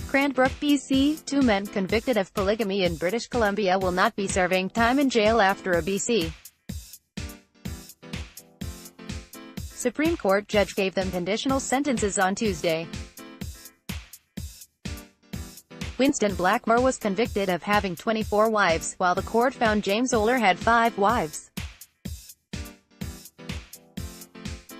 Cranbrook, BC, 2 men convicted of polygamy in British Columbia will not be serving time in jail after a BC Supreme Court judge gave them conditional sentences on Tuesday. Winston Blackmore was convicted of having 24 wives, while the court found James Oler had 5 wives.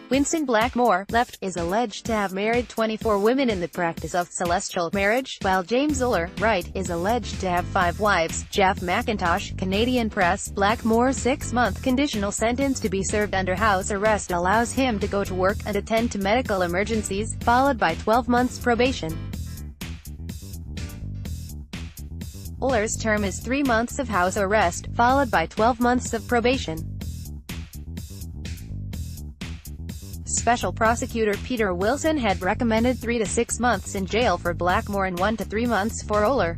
Winston Blackmore, left, is alleged to have married 24 women in the practice of celestial marriage, while James Oler, right, is alleged to have 5 wives. Jeff McIntosh, Canadian Press. Blackmore's 6-month conditional sentence to be served under house arrest allows him to go to work and attend to medical emergencies, followed by 12 months probation. Oler's term is 3 months of house arrest, followed by 12 months of probation. Special Prosecutor Peter Wilson had recommended 3 to 6 months in jail for Blackmore and 1 to 3 months for Oler.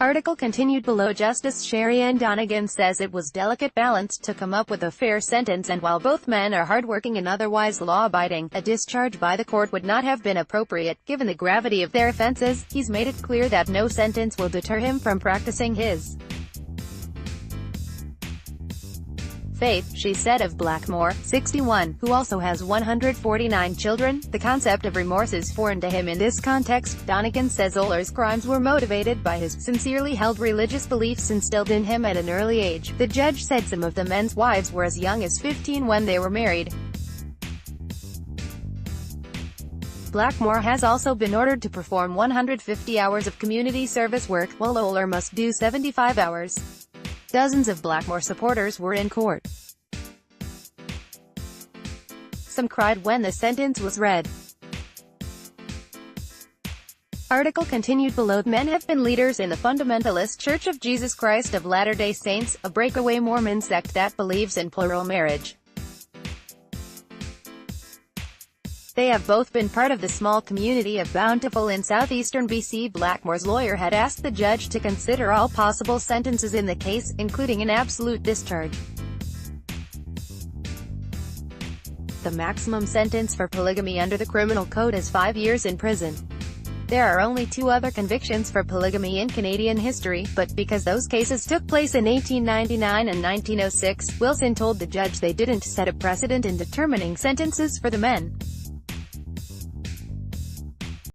Article continued below. Justice Sherry Ann Donegan says it was delicate balance to come up with a fair sentence, and while both men are hardworking and otherwise law-abiding, a discharge by the court would not have been appropriate, given the gravity of their offenses. He's made it clear that no sentence will deter him from practicing his faith, she said of Blackmore, 61, who also has 149 children. The concept of remorse is foreign to him in this context. Donegan says Oler's crimes were motivated by his sincerely held religious beliefs instilled in him at an early age. The judge said some of the men's wives were as young as 15 when they were married. Blackmore has also been ordered to perform 150 hours of community service work, while Oler must do 75 hours. Dozens of Blackmore supporters were in court. Some cried when the sentence was read. Article continued below. Men have been leaders in the Fundamentalist Church of Jesus Christ of Latter-day Saints, a breakaway Mormon sect that believes in plural marriage. They have both been part of the small community of Bountiful in southeastern BC. Blackmore's lawyer had asked the judge to consider all possible sentences in the case, including an absolute discharge. The maximum sentence for polygamy under the criminal code is 5 years in prison. There are only 2 other convictions for polygamy in Canadian history, but because those cases took place in 1899 and 1906, Wilson told the judge they didn't set a precedent in determining sentences for the men.